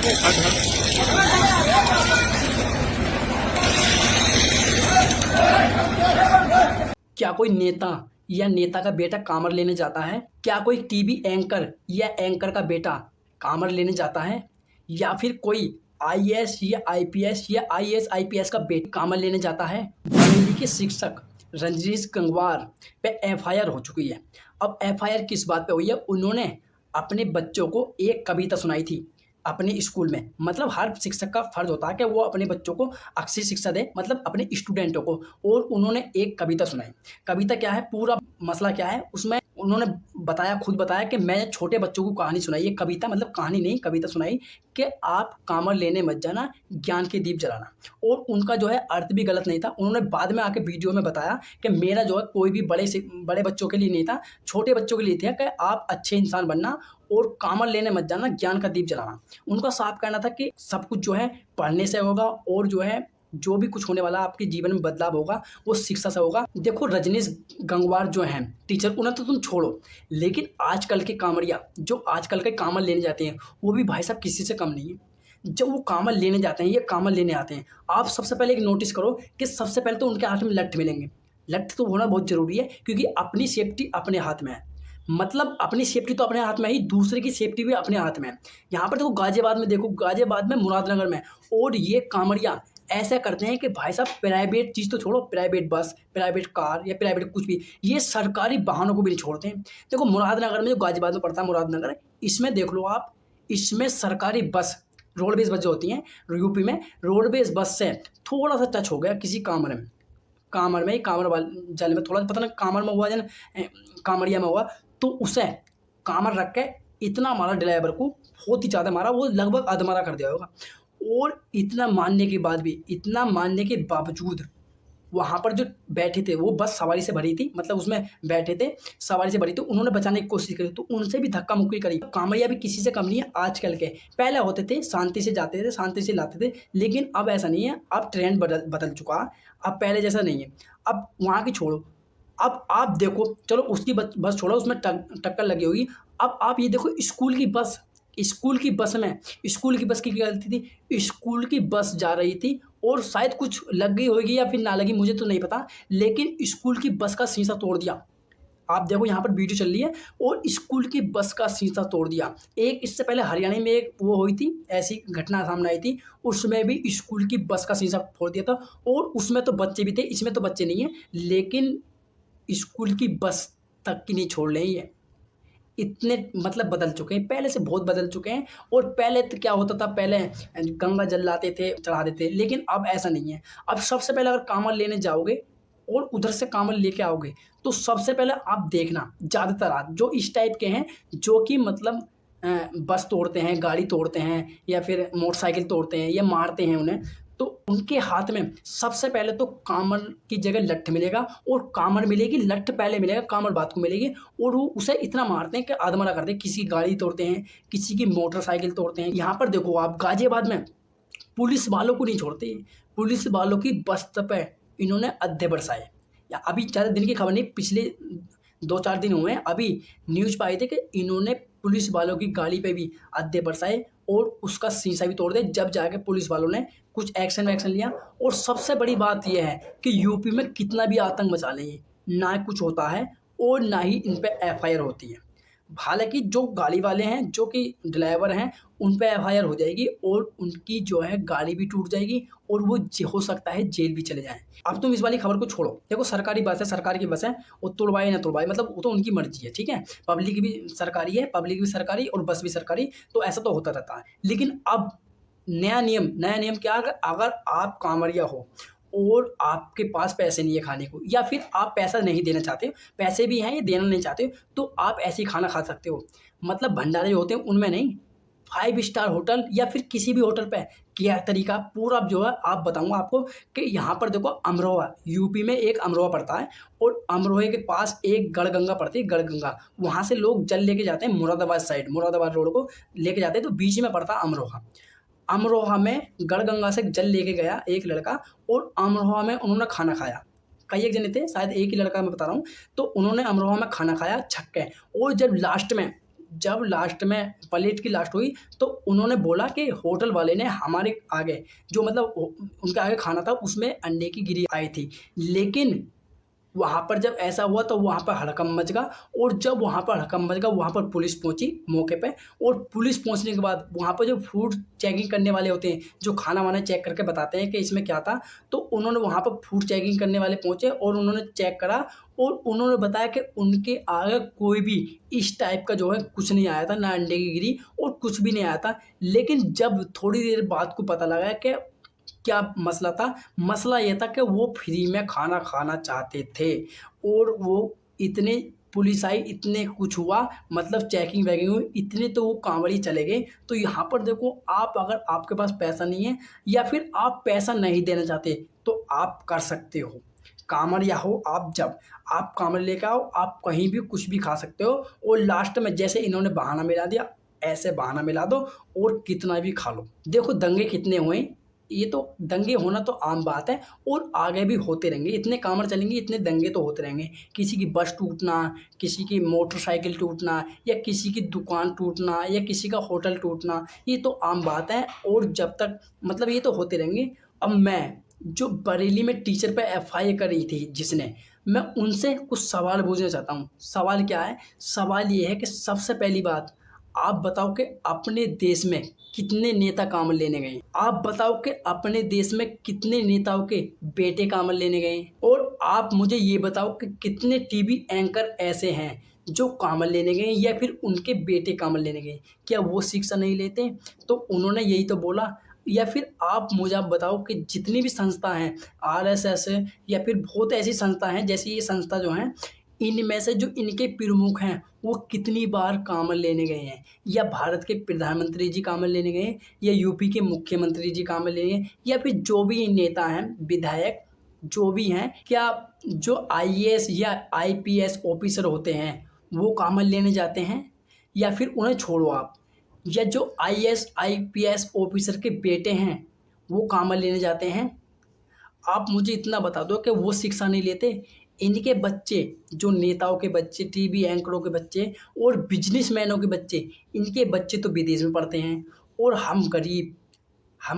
क्या कोई नेता या नेता का बेटा कामर लेने जाता है? क्या कोई टीवी एंकर या एंकर का बेटा कामर लेने जाता है? या फिर कोई आईएएस या आईपीएस या आईएएस आईपीएस का बेटा कामर लेने जाता है? बरेली के शिक्षक रजनीश गंगवार पे एफआईआर हो चुकी है। अब एफआईआर किस बात पे हुई है? उन्होंने अपने बच्चों को एक कविता सुनाई थी अपने स्कूल में। मतलब हर शिक्षक का फर्ज होता है कि वो अपने बच्चों को अच्छी शिक्षा दे, मतलब अपने स्टूडेंटों को। और उन्होंने एक कविता सुनाई। कविता क्या है, पूरा मसला क्या है, उसमें उन्होंने बताया, खुद बताया कि मैं छोटे बच्चों को कहानी सुनाई। ये कविता मतलब कहानी नहीं, कविता सुनाई कि आप कामर लेने मत जाना, ज्ञान के दीप जलाना। और उनका जो है अर्थ भी गलत नहीं था। उन्होंने बाद में आके वीडियो में बताया कि मेरा जो है कोई भी बड़े बच्चों के लिए नहीं था, छोटे बच्चों के लिए था कि आप अच्छे इंसान बनना और कामर लेने मत जाना, ज्ञान का दीप जलाना। उनका साफ कहना था कि सब कुछ जो है पढ़ने से होगा, और जो है जो भी कुछ होने वाला आपके जीवन में बदलाव होगा वो शिक्षा से होगा। देखो रजनीश गंगवार जो हैं टीचर, उन्हें तो तुम छोड़ो, लेकिन आजकल के कामरिया जो आजकल के कामर लेने जाते हैं वो भी भाई साहब किसी से कम नहीं है। जब वो कामर लेने जाते हैं, ये कामर लेने आते हैं, आप सबसे पहले एक नोटिस करो कि सबसे पहले तो उनके हाथ में लठ मिलेंगे। लठ तो होना बहुत ज़रूरी है, क्योंकि अपनी सेफ्टी अपने हाथ में है। मतलब अपनी सेफ्टी तो अपने हाथ में ही, दूसरे की सेफ्टी भी अपने हाथ में है। यहाँ पर देखो गाजियाबाद में, देखो गाजियाबाद में, मुरादनगर में, और ये कामरिया ऐसा करते हैं कि भाई साहब प्राइवेट चीज़ तो छोड़ो, प्राइवेट बस, प्राइवेट कार या प्राइवेट कुछ भी, ये सरकारी वाहनों को भी नहीं छोड़ते हैं। देखो मुरादनगर में, जो गाजियाबाद में पड़ता है मुरादनगर, इसमें देख लो आप, इसमें सरकारी बस, रोडवेज बस जो होती हैं यूपी में, रोडवेज बस से थोड़ा सा टच हो गया किसी कामर में, कामर वाले जल में, थोड़ा पता नहीं कामर में हुआ या कामरिया में हुआ, तो उसे कामर रख के इतना मारा ड्राइवर को, बहुत ही ज़्यादा मारा, वो लगभग अधमरा कर दिया होगा। और इतना मानने के बाद भी, इतना मानने के बावजूद वहाँ पर जो बैठे थे, वो बस सवारी से भरी थी, मतलब उसमें बैठे थे, सवारी से भरी थी, उन्होंने बचाने की कोशिश करी तो उनसे भी धक्का मुक्की करी। कामरिया भी किसी से कम नहीं है आजकल के। पहले होते थे शांति से जाते थे, शांति से लाते थे, लेकिन अब ऐसा नहीं है। अब ट्रेंड बदल चुका है, अब पहले जैसा नहीं है। अब वहाँ की छोड़ो, अब आप देखो, चलो उसकी बस छोड़ो, उसमें टक्कर लगी होगी। अब आप ये देखो स्कूल की बस, स्कूल की बस में, स्कूल की बस की क्या गलती थी? स्कूल की बस जा रही थी और शायद कुछ लग गई होगी या फिर ना लगी, मुझे तो नहीं पता, लेकिन स्कूल की बस का शीशा तोड़ दिया। आप देखो यहाँ पर वीडियो चल रही है, और स्कूल की बस का शीशा तोड़ दिया। एक इससे पहले हरियाणा में एक वो हुई थी, ऐसी घटना सामने आई थी, उसमें भी स्कूल की बस का शीशा फोड़ दिया था, और उसमें तो बच्चे भी थे, इसमें तो बच्चे नहीं है, लेकिन स्कूल की बस तक की नहीं छोड़ रहे हैं ये। इतने मतलब बदल चुके हैं, पहले से बहुत बदल चुके हैं। और पहले तो क्या होता था, पहले गंगा जल लाते थे, चढ़ा देते, लेकिन अब ऐसा नहीं है। अब सबसे पहले अगर कांवड़ लेने जाओगे और उधर से कांवड़ लेके आओगे, तो सबसे पहले आप देखना, ज़्यादातर आज जो इस टाइप के हैं, जो कि मतलब बस तोड़ते हैं, गाड़ी तोड़ते हैं, या फिर मोटरसाइकिल तोड़ते हैं, या मारते हैं उन्हें, तो उनके हाथ में सबसे पहले तो कामर की जगह लठ मिलेगा, और कामर मिलेगी, लठ पहले मिलेगा, कामर बाद को मिलेगी। और वो उसे इतना मारते हैं कि आधमरा करते हैं, किसी की गाड़ी तोड़ते हैं, किसी की मोटरसाइकिल तोड़ते हैं। यहाँ पर देखो आप गाजियाबाद में पुलिस वालों को नहीं छोड़ते, पुलिस वालों की बस्त पे इन्होंने अड्डे बरसाए। या अभी ज़्यादा दिन की खबर नहीं, पिछले 2-4 दिन हुए हैं, अभी न्यूज़ पे आए थे कि इन्होंने पुलिस वालों की गाड़ी पे भी अड्डे बरसाए और उसका शीशा भी तोड़ दिया, जब जाके पुलिस वालों ने कुछ एक्शन वैक्शन लिया। और सबसे बड़ी बात यह है कि यूपी में कितना भी आतंक मचा लें, ना कुछ होता है और ना ही इन पे एफआईआर होती है। हालांकि जो गाड़ी वाले हैं, जो कि ड्राइवर हैं, उन पे एफआईआर हो जाएगी और उनकी जो है गाड़ी भी टूट जाएगी, और वो हो सकता है जेल भी चले जाएं। अब तुम इस वाली खबर को छोड़ो, देखो सरकारी बस है, सरकार की बस है, वो तोड़वाए ना तोड़वाए, मतलब वो तो उनकी मर्जी है, ठीक है। पब्लिक भी सरकारी है, पब्लिक भी सरकारी और बस भी सरकारी, तो ऐसा तो होता रहता है। लेकिन अब नया नियम क्या है, अगर आप कांवड़िया हो और आपके पास पैसे नहीं है खाने को, या फिर आप पैसा नहीं देना चाहते हो, पैसे भी हैं ये देना नहीं चाहते हो, तो आप ऐसे ही खाना खा सकते हो। मतलब भंडारे होते हैं उनमें नहीं, 5 स्टार होटल या फिर किसी भी होटल पे क्या तरीका पूरा जो है आप बताऊंगा आपको। कि यहाँ पर देखो अमरोहा, यूपी में एक अमरोहा पड़ता है, और अमरोहे के पास एक गढ़गंगा पड़ती है, गढ़गंगा, वहाँ से लोग जल लेके जाते हैं मुरादाबाद साइड, मुरादाबाद रोड को लेके जाते हैं, तो बीच में पड़ता है अमरोहा। अमरोहा में गढ़गंगा से जल लेके गया एक लड़का, और अमरोहा में उन्होंने खाना खाया। कई एक जने थे, शायद एक ही लड़का मैं बता रहा हूँ, तो उन्होंने अमरोहा में खाना खाया छक्के। और जब लास्ट में जब लास्ट में प्लेट की लास्ट हुई तो उन्होंने बोला कि होटल वाले ने हमारे आगे जो मतलब उनके आगे खाना था उसमें अंडे की गिरी आई थी। लेकिन वहाँ पर जब ऐसा हुआ तो वहाँ पर हड़कंप मच गया, और जब वहाँ पर हड़कंप मच गया वहाँ पर पुलिस पहुँची मौके पे, और पुलिस पहुँचने के बाद वहाँ पर जो फूड चेकिंग करने वाले होते हैं जो खाना वाना चेक करके बताते हैं कि इसमें क्या था, तो उन्होंने वहाँ पर फूड चेकिंग करने वाले पहुँचे और उन्होंने चेक करा और उन्होंने बताया कि उनके आगे कोई भी इस टाइप का जो है कुछ नहीं आया था, ना अंडे की गिरी और कुछ भी नहीं आया था। लेकिन जब थोड़ी देर बाद को पता लगा कि क्या मसला था, मसला ये था कि वो फ्री में खाना खाना चाहते थे, और वो इतने पुलिस आई, इतने कुछ हुआ, मतलब चेकिंग वेकिंग हुई, इतने तो वो कांवड़ी चले गए। तो यहाँ पर देखो, आप अगर आपके पास पैसा नहीं है या फिर आप पैसा नहीं देना चाहते तो आप कर सकते हो कांवड़िया हो। आप जब आप कांवड़ लेकर आओ, आप कहीं भी कुछ भी खा सकते हो, और लास्ट में जैसे इन्होंने बहाना मिला दिया ऐसे बहाना मिला दो और कितना भी खा लो। देखो दंगे कितने हुए, ये तो दंगे होना तो आम बात है और आगे भी होते रहेंगे। इतने कांवड़ चलेंगे, इतने दंगे तो होते रहेंगे। किसी की बस टूटना, किसी की मोटरसाइकिल टूटना, या किसी की दुकान टूटना, या किसी का होटल टूटना, ये तो आम बात है, और जब तक मतलब ये तो होते रहेंगे। अब मैं जो बरेली में टीचर पे एफआईआर करी थी जिसने, मैं उनसे कुछ सवाल पूछना चाहता हूँ। सवाल क्या है? सवाल ये है कि सबसे पहली बात, आप बताओ कि अपने देश में कितने नेता कांवड़ लेने गए? आप बताओ कि अपने देश में कितने नेताओं के बेटे कांवड़ लेने गए? और आप मुझे ये बताओ कि कितने टीवी एंकर ऐसे हैं जो कांवड़ लेने गए या फिर उनके बेटे कांवड़ लेने गए? क्या वो शिक्षा नहीं लेते? तो उन्होंने यही तो बोला। या फिर आप मुझे बताओ कि जितनी भी संस्था हैं, आरएसएस है या फिर बहुत ऐसी संस्था हैं, जैसे ये संस्था जो हैं, इनमें से जो इनके प्रमुख हैं वो कितनी बार कांवड़ लेने गए हैं? या भारत के प्रधानमंत्री जी कांवड़ लेने गए हैं, या यूपी के मुख्यमंत्री जी कांवड़ लेने गए, या फिर जो भी नेता हैं, विधायक जो भी हैं, क्या जो आईएएस या आईपीएस ऑफिसर होते हैं वो कांवड़ लेने जाते हैं? या फिर उन्हें छोड़ो आप, या जो आईएएस आईपीएस ऑफिसर के बेटे हैं वो कांवड़ लेने जाते हैं? आप मुझे इतना बता दो कि वो शिक्षा नहीं लेते? इनके बच्चे, जो नेताओं के बच्चे, टीवी एंकरों के बच्चे और बिजनेसमैनों के बच्चे, इनके बच्चे तो विदेश में पढ़ते हैं, और हम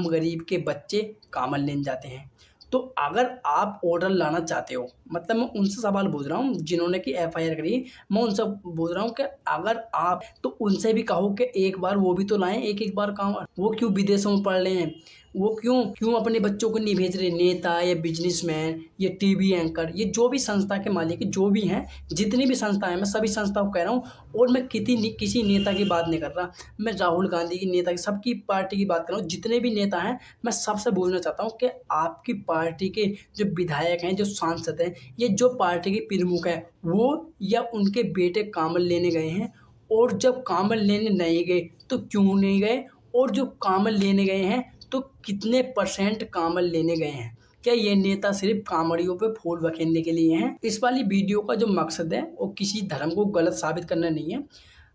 गरीब के बच्चे कांवड़ लेने जाते हैं। तो अगर आप ऑर्डर लाना चाहते हो, मतलब मैं उनसे सवाल पूछ रहा हूँ जिन्होंने कि एफआईआर करी, मैं उनसे पूछ रहा हूँ कि अगर आप, तो उनसे भी कहो कि एक बार वो भी तो लाएं, एक बार कांवड़। वो क्यों विदेशों में पढ़ रहे हैं? वो क्यों अपने बच्चों को नहीं भेज रहे? नेता या बिजनेसमैन या टीवी एंकर, ये जो भी संस्था के मालिक जो भी हैं, जितनी भी संस्था हैं, मैं सभी संस्थाओं को कह रहा हूँ, और मैं किसी नेता की बात नहीं कर रहा, मैं राहुल गांधी की, नेता की, सबकी पार्टी की बात कर रहा हूँ। जितने भी नेता हैं, मैं सबसे बोलना चाहता हूँ कि आपकी पार्टी के जो विधायक हैं, जो सांसद हैं, ये जो पार्टी के प्रमुख हैं, वो या उनके बेटे कांवड़ लेने गए हैं? और जब कांवड़ लेने नहीं गए तो क्यों नहीं गए? और जो कांवड़ लेने गए हैं तो कितने % कांवड़ लेने गए हैं? क्या ये नेता सिर्फ कांवड़ियों पे फूल बखेरने के लिए हैं? इस वाली वीडियो का जो मकसद है वो किसी धर्म को गलत साबित करना नहीं है।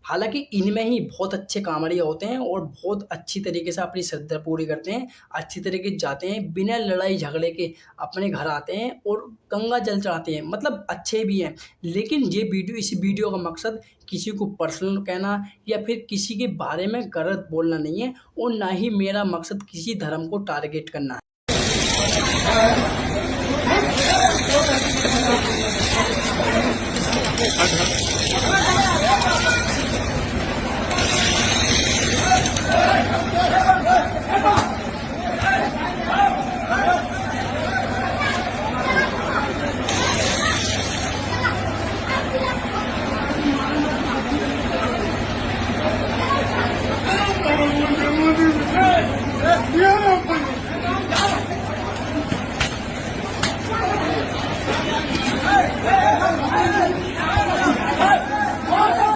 हालांकि इनमें ही बहुत अच्छे कांवड़िया होते हैं और बहुत अच्छी तरीके से अपनी श्रद्धा पूरी करते हैं, अच्छी तरीके से जाते हैं, बिना लड़ाई झगड़े के अपने घर आते हैं और गंगा जल चढ़ाते हैं, मतलब अच्छे भी हैं। लेकिन इस वीडियो का मकसद किसी को पर्सनल कहना या फिर किसी के बारे में गलत बोलना नहीं है, और ना ही मेरा मकसद किसी धर्म को टारगेट करना है।